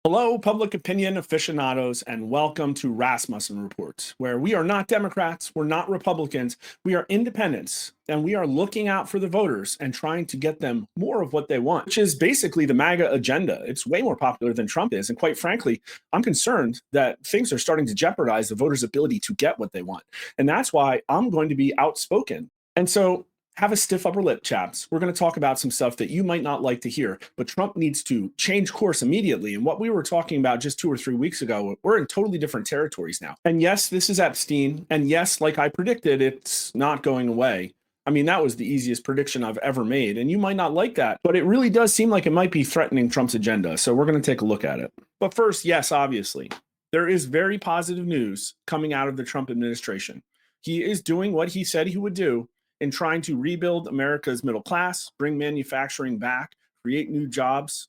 Hello, public opinion aficionados, and welcome to Rasmussen Reports, where we are not Democrats, we're not Republicans, we are independents, and we are looking out for the voters and trying to get them more of what they want, which is basically the MAGA agenda. It's way more popular than Trump is. And quite frankly, I'm concerned that things are starting to jeopardize the voters' ability to get what they want. And that's why I'm going to be outspoken. And so have a stiff upper lip, chaps. We're going to talk about some stuff that you might not like to hear, but Trump needs to change course immediately. And what we were talking about just 2 or 3 weeks ago, we're in totally different territories now. And yes, this is Epstein. And yes, like I predicted, it's not going away. I mean, that was the easiest prediction I've ever made. And you might not like that, but it really does seem like it might be threatening Trump's agenda. So we're going to take a look at it. But first, yes, obviously, there is very positive news coming out of the Trump administration. He is doing what he said he would do in trying to rebuild America's middle class, bring manufacturing back, create new jobs.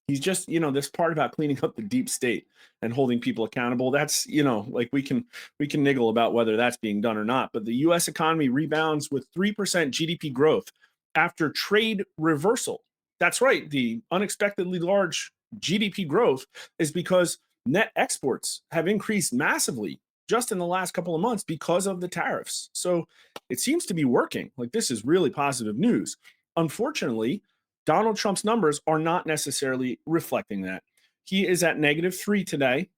He's just, this part about cleaning up the deep state and holding people accountable. That's, like we can niggle about whether that's being done or not. But the US economy rebounds with 3% GDP growth after trade reversal. That's right. The unexpectedly large GDP growth is because net exports have increased massively just in the last couple of months because of the tariffs. So it seems to be working. Like, this is really positive news. Unfortunately, Donald Trump's numbers are not necessarily reflecting that. He is at -3 today,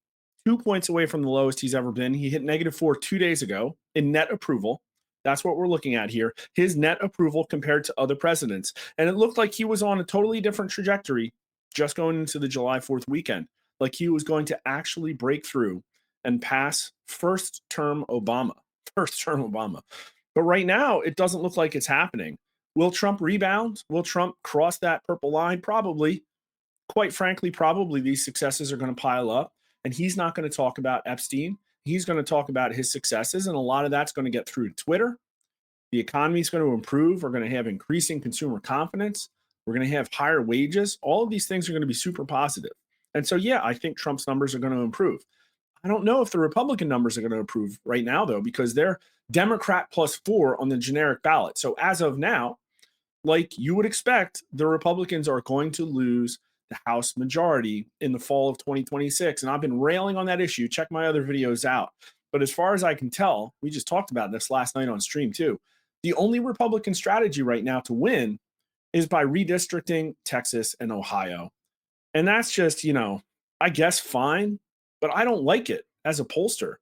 2 points away from the lowest he's ever been. He hit -4 2 days ago in net approval. That's what we're looking at here. His net approval compared to other presidents. And it looked like he was on a totally different trajectory just going into the July 4th weekend. Like he was going to actually break through and pass first term Obama. First term Obama. But right now, it doesn't look like it's happening. Will Trump rebound? Will Trump cross that purple line? Probably. Quite frankly, probably these successes are going to pile up. And he's not going to talk about Epstein. He's going to talk about his successes. And a lot of that's going to get through to Twitter. The economy is going to improve. We're going to have increasing consumer confidence. We're going to have higher wages. All of these things are going to be super positive. And so, yeah, I think Trump's numbers are going to improve. I don't know if the Republican numbers are going to improve right now, though, because they're Democrat +4 on the generic ballot. So as of now, like you would expect, the Republicans are going to lose the House majority in the fall of 2026. And I've been railing on that issue. Check my other videos out. But as far as I can tell, we just talked about this last night on stream too. The only Republican strategy right now to win is by redistricting Texas and Ohio. And that's just, I guess fine, but I don't like it as a pollster.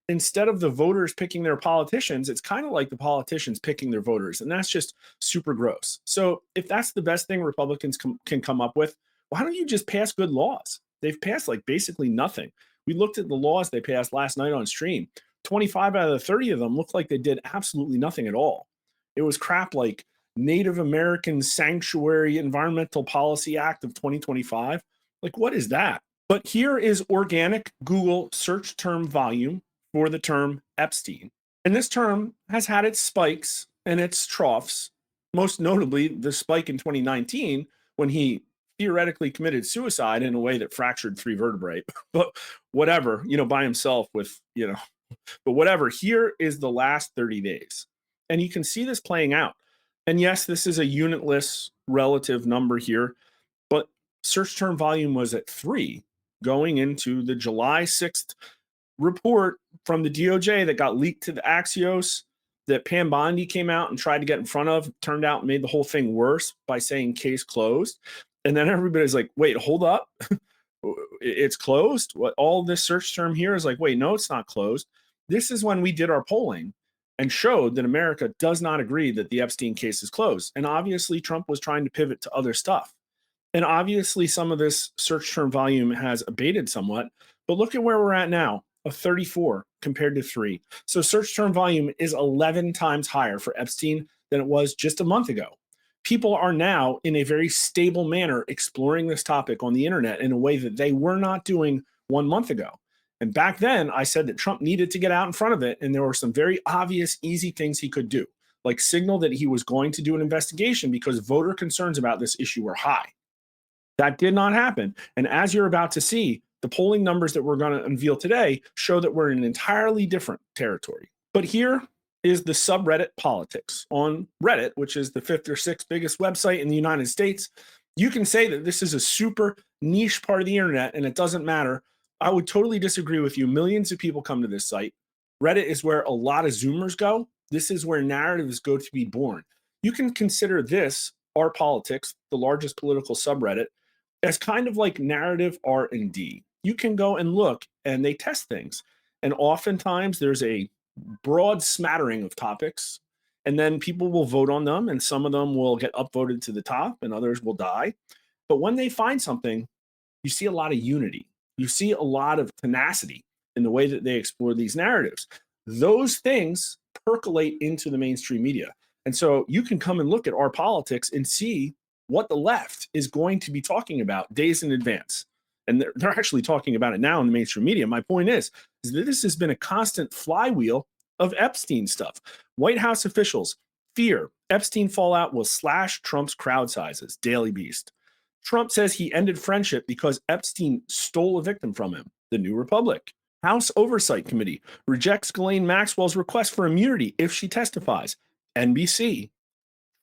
Instead of the voters picking their politicians, it's kind of like the politicians picking their voters. And that's just super gross. So if that's the best thing Republicans can come up with, why don't you just pass good laws? They've passed like basically nothing. We looked at the laws they passed last night on stream. 25 out of the 30 of them looked like they did absolutely nothing at all. It was crap like Native American Sanctuary Environmental Policy Act of 2025. Like, what is that? But here is organic Google search term volume for the term Epstein. And this term has had its spikes and its troughs, most notably the spike in 2019 when he theoretically committed suicide in a way that fractured 3 vertebrae. But whatever, by himself with, but whatever. Here is the last 30 days. And you can see this playing out. And yes, this is a unitless relative number here, but search term volume was at 3 going into the July 6th report from the DOJ that got leaked to the Axios that Pam Bondi came out and tried to get in front of, turned out made the whole thing worse by saying case closed. And then everybody's like, wait, hold up. It's closed? What, all this search term here is like, wait, no, it's not closed. This is when we did our polling and showed that America does not agree that the Epstein case is closed. And obviously Trump was trying to pivot to other stuff. And obviously some of this search term volume has abated somewhat, but look at where we're at now, of 34 compared to 3. So search term volume is 11 times higher for Epstein than it was just a month ago. People are now in a very stable manner exploring this topic on the internet in a way that they were not doing 1 month ago. And back then I said that Trump needed to get out in front of it. And there were some very obvious, easy things he could do, like signal that he was going to do an investigation because voter concerns about this issue were high. That did not happen. And as you're about to see, the polling numbers that we're going to unveil today show that we're in an entirely different territory. But here is the subreddit politics on Reddit, which is the 5th or 6th biggest website in the United States. You can say that this is a super niche part of the internet and it doesn't matter. I would totally disagree with you. Millions of people come to this site. Reddit is where a lot of Zoomers go. This is where narratives go to be born. You can consider this, our politics, the largest political subreddit, as kind of like narrative R&D. You can go and look and they test things. And oftentimes there's a broad smattering of topics, and then people will vote on them, and some of them will get upvoted to the top and others will die. But when they find something, you see a lot of unity. You see a lot of tenacity in the way that they explore these narratives. Those things percolate into the mainstream media. And so you can come and look at our politics and see what the left is going to be talking about days in advance. And they're actually talking about it now in the mainstream media. My point is that this has been a constant flywheel of Epstein stuff. White House officials fear Epstein fallout will slash Trump's crowd sizes. Daily Beast. Trump says he ended friendship because Epstein stole a victim from him. The New Republic. House Oversight Committee rejects Ghislaine Maxwell's request for immunity if she testifies. NBC.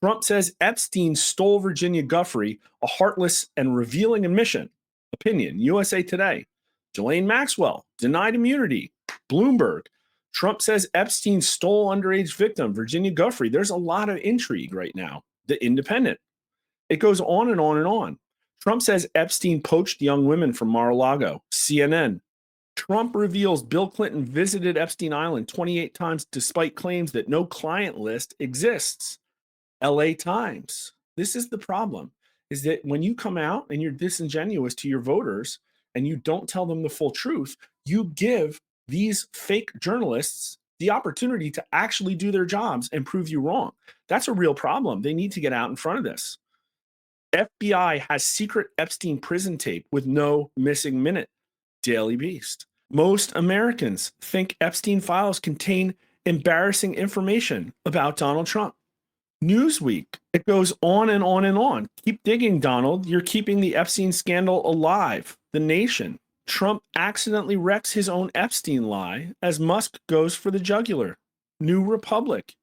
Trump says Epstein stole Virginia Giuffre, a heartless and revealing admission. Opinion. USA Today. Ghislaine Maxwell denied immunity. Bloomberg. Trump says Epstein stole underage victim Virginia Giuffre. There's a lot of intrigue right now. The Independent. It goes on and on and on. Trump says Epstein poached young women from Mar-a-Lago. CNN. Trump reveals Bill Clinton visited Epstein Island 28 times despite claims that no client list exists. LA Times. This is the problem, is that when you come out and you're disingenuous to your voters and you don't tell them the full truth, you give these fake journalists the opportunity to actually do their jobs and prove you wrong. That's a real problem. They need to get out in front of this. FBI has secret Epstein prison tape with no missing minute. Daily Beast. Most Americans think Epstein files contain embarrassing information about Donald Trump. Newsweek. It goes on and on and on. Keep digging, Donald. You're keeping the Epstein scandal alive. The Nation. Trump accidentally wrecks his own Epstein lie as Musk goes for the jugular. New Republic.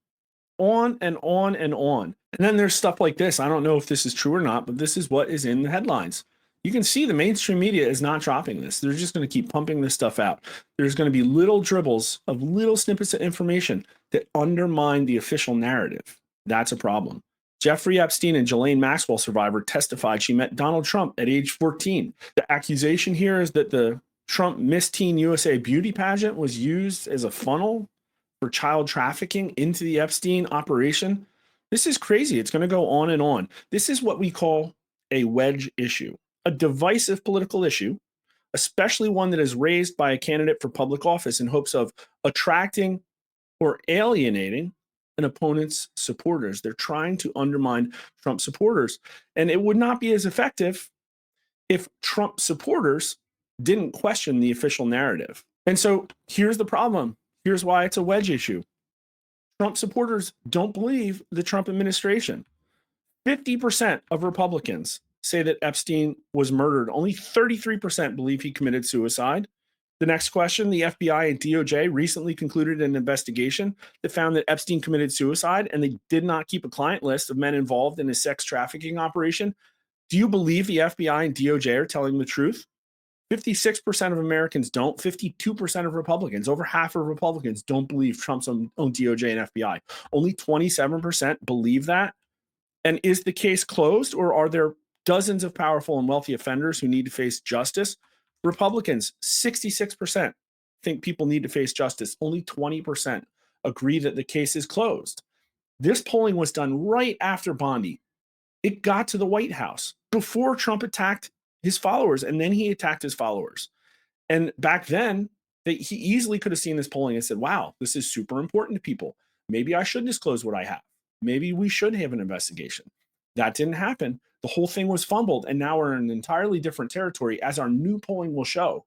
On and on and on. And then there's stuff like this. I don't know if this is true or not, but this is what is in the headlines. You can see the mainstream media is not dropping this. They're just going to keep pumping this stuff out. There's going to be little dribbles of little snippets of information that undermine the official narrative. That's a problem. Jeffrey Epstein and Ghislaine Maxwell survivor testified she met Donald Trump at age 14. The accusation here is that the Trump Miss Teen USA beauty pageant was used as a funnel for child trafficking into the Epstein operation. This is crazy. It's going to go on and on. This is what we call a wedge issue, a divisive political issue, especially one that is raised by a candidate for public office in hopes of attracting or alienating an opponent's supporters. They're trying to undermine Trump supporters. And it would not be as effective if Trump supporters didn't question the official narrative. And so here's the problem. Here's why it's a wedge issue. Trump supporters don't believe the Trump administration. 50% of Republicans say that Epstein was murdered. Only 33% believe he committed suicide. The next question, the FBI and DOJ recently concluded an investigation that found that Epstein committed suicide and they did not keep a client list of men involved in a sex trafficking operation. Do you believe the FBI and DOJ are telling the truth? 56% of Americans don't. 52% of Republicans, over half of Republicans, don't believe Trump's own DOJ and FBI. Only 27% believe that. And is the case closed, or are there dozens of powerful and wealthy offenders who need to face justice? Republicans, 66% think people need to face justice. Only 20% agree that the case is closed. This polling was done right after Bondi. It got to the White House before Trump attacked his followers, and then he attacked his followers. And back then, he easily could have seen this polling and said, wow, this is super important to people. Maybe I should disclose what I have. Maybe we should have an investigation. That didn't happen. The whole thing was fumbled, and now we're in an entirely different territory. As our new polling will show,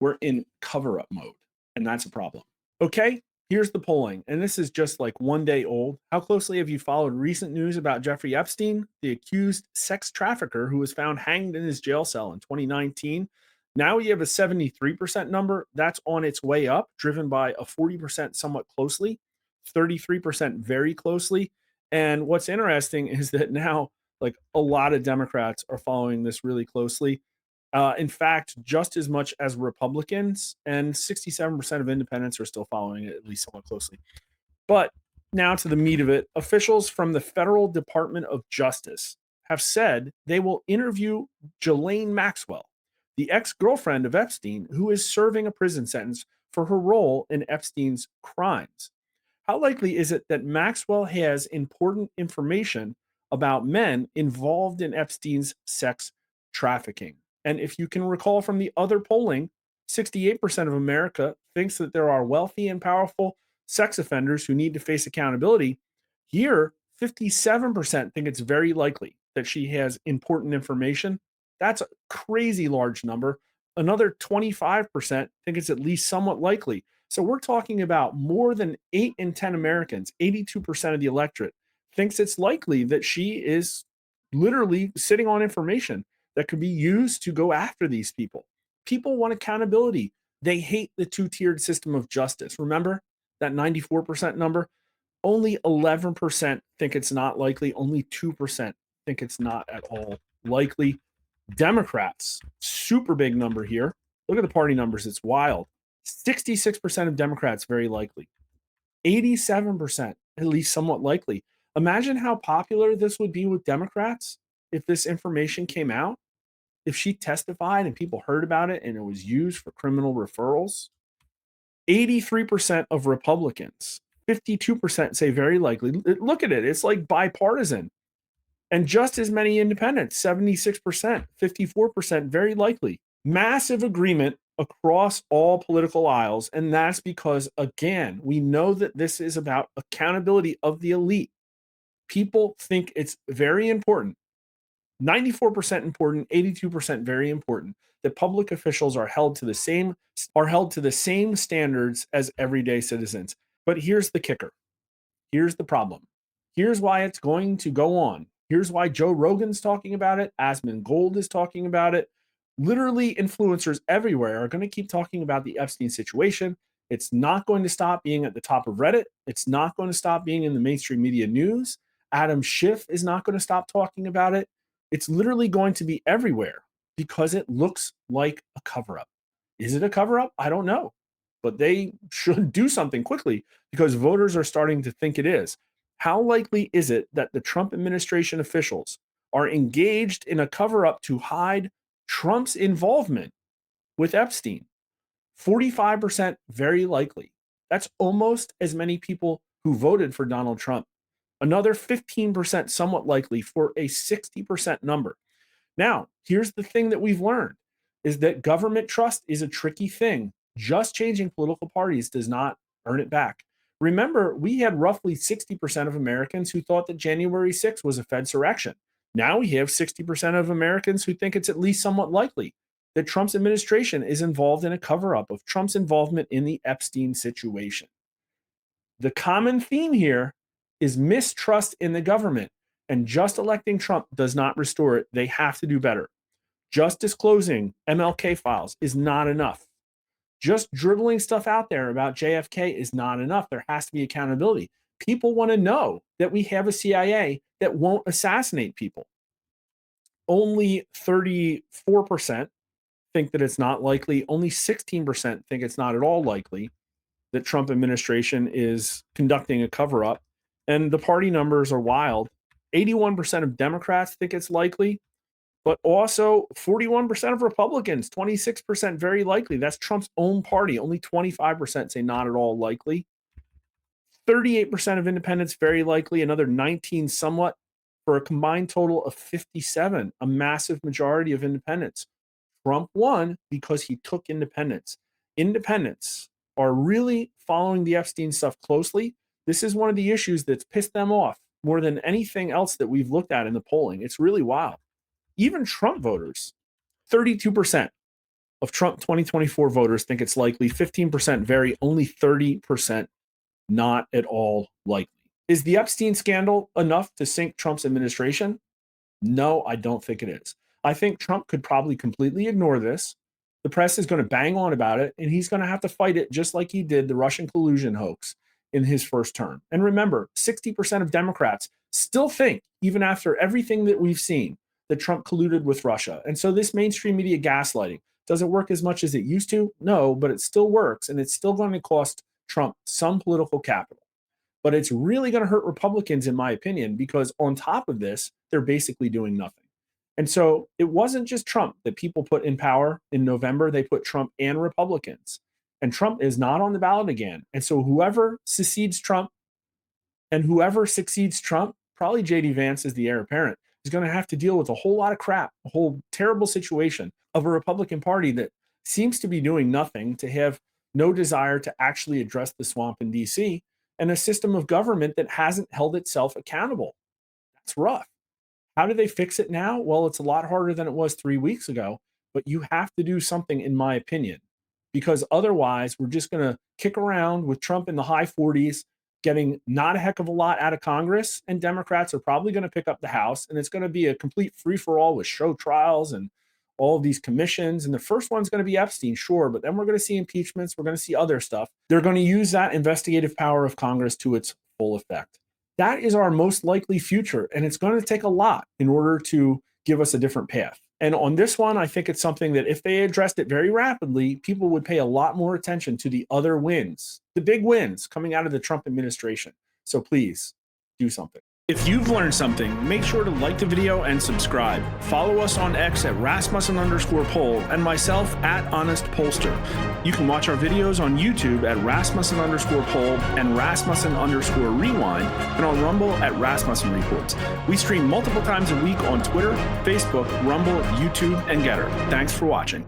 we're in cover-up mode, and that's a problem. Okay, here's the polling, and this is just like 1 day old. How closely have you followed recent news about Jeffrey Epstein, the accused sex trafficker who was found hanged in his jail cell in 2019? Now we have a 73% number. That's on its way up, driven by a 40% somewhat closely, 33% very closely. And what's interesting is that now Like a lot of Democrats are following this really closely. In fact, just as much as Republicans, and 67% of independents are still following it at least somewhat closely. But now to the meat of it. Officials from the Federal Department of Justice have said they will interview Ghislaine Maxwell, the ex girlfriend of Epstein, who is serving a prison sentence for her role in Epstein's crimes. How likely is it that Maxwell has important information about men involved in Epstein's sex trafficking? And if you can recall from the other polling, 68% of America thinks that there are wealthy and powerful sex offenders who need to face accountability. Here, 57% think it's very likely that she has important information. That's a crazy large number. Another 25% think it's at least somewhat likely. So we're talking about more than 8 in 10 Americans, 82% of the electorate, thinks it's likely that she is literally sitting on information that could be used to go after these people. People want accountability. They hate the two-tiered system of justice. Remember that 94% number? Only 11% think it's not likely. Only 2% think it's not at all likely. Democrats, super big number here. Look at the party numbers. It's wild. 66% of Democrats, very likely. 87%, at least somewhat likely. Imagine how popular this would be with Democrats if this information came out, if she testified and people heard about it and it was used for criminal referrals. 83% of Republicans, 52% say very likely. Look at it, it's like bipartisan. And just as many independents, 76%, 54%, very likely. Massive agreement across all political aisles. And that's because, again, we know that this is about accountability of the elite. People think it's very important, 94% important, 82% very important, that public officials are held to the same standards as everyday citizens. But here's the kicker. Here's the problem. Here's why it's going to go on. Here's why Joe Rogan's talking about it. Asmund Gold is talking about it. Literally, influencers everywhere are going to keep talking about the Epstein situation. It's not going to stop being at the top of Reddit. It's not going to stop being in the mainstream media news. Adam Schiff is not going to stop talking about it. It's literally going to be everywhere because it looks like a cover up. Is it a cover up? I don't know. But they should do something quickly because voters are starting to think it is. How likely is it that the Trump administration officials are engaged in a cover up to hide Trump's involvement with Epstein? 45% very likely. That's almost as many people who voted for Donald Trump. Another 15% somewhat likely for a 60% number. Now, here's the thing that we've learned is that government trust is a tricky thing. Just changing political parties does not earn it back. Remember, we had roughly 60% of Americans who thought that January 6th was a Fedsurrection. Now we have 60% of Americans who think it's at least somewhat likely that Trump's administration is involved in a cover up of Trump's involvement in the Epstein situation. The common theme here is mistrust in the government, and just electing Trump does not restore it. They have to do better. Just disclosing MLK files is not enough. Just dribbling stuff out there about JFK is not enough. There has to be accountability. People want to know that we have a CIA that won't assassinate people. Only 34% think that it's not likely. Only 16% think it's not at all likely that Trump administration is conducting a cover up. And the party numbers are wild. 81% of Democrats think it's likely, but also 41% of Republicans, 26% very likely. That's Trump's own party. Only 25% say not at all likely. 38% of independents very likely, another 19 somewhat, for a combined total of 57, a massive majority of independents. Trump won because he took independents. Independents are really following the Epstein stuff closely. This is one of the issues that's pissed them off more than anything else that we've looked at in the polling. It's really wild. Even Trump voters, 32% of Trump 2024 voters think it's likely, 15% very, only 30% not at all likely. Is the Epstein scandal enough to sink Trump's administration? No, I don't think it is. I think Trump could probably completely ignore this. The press is going to bang on about it, and he's going to have to fight it just like he did the Russian collusion hoax in his first term. And remember, 60% of Democrats still think, even after everything that we've seen, that Trump colluded with Russia. And so this mainstream media gaslighting, does it work as much as it used to? No, but it still works, and it's still going to cost Trump some political capital. But it's really going to hurt Republicans, in my opinion, because on top of this, they're basically doing nothing. And so it wasn't just Trump that people put in power in November. They put Trump and Republicans. And Trump is not on the ballot again. And so whoever succeeds Trump and whoever succeeds Trump, probably JD Vance is the heir apparent, is going to have to deal with a whole lot of crap, a whole terrible situation of a Republican Party that seems to be doing nothing, to have no desire to actually address the swamp in DC, and a system of government that hasn't held itself accountable. That's rough. How do they fix it now? Well, it's a lot harder than it was 3 weeks ago, but you have to do something, in my opinion, because otherwise we're just going to kick around with Trump in the high 40s, getting not a heck of a lot out of Congress, and Democrats are probably going to pick up the House, and it's going to be a complete free-for-all with show trials and all of these commissions. And the first one's going to be Epstein, sure, but then we're going to see impeachments. We're going to see other stuff. They're going to use that investigative power of Congress to its full effect. That is our most likely future, and it's going to take a lot in order to give us a different path. And on this one, I think it's something that if they addressed it very rapidly, people would pay a lot more attention to the other wins, the big wins coming out of the Trump administration. So please do something. If you've learned something, make sure to like the video and subscribe. Follow us on X at Rasmussen_poll and myself at Honest Pollster. You can watch our videos on YouTube at Rasmussen_poll and Rasmussen_rewind, and on Rumble at Rasmussen Reports. We stream multiple times a week on Twitter, Facebook, Rumble, YouTube, and Getter. Thanks for watching.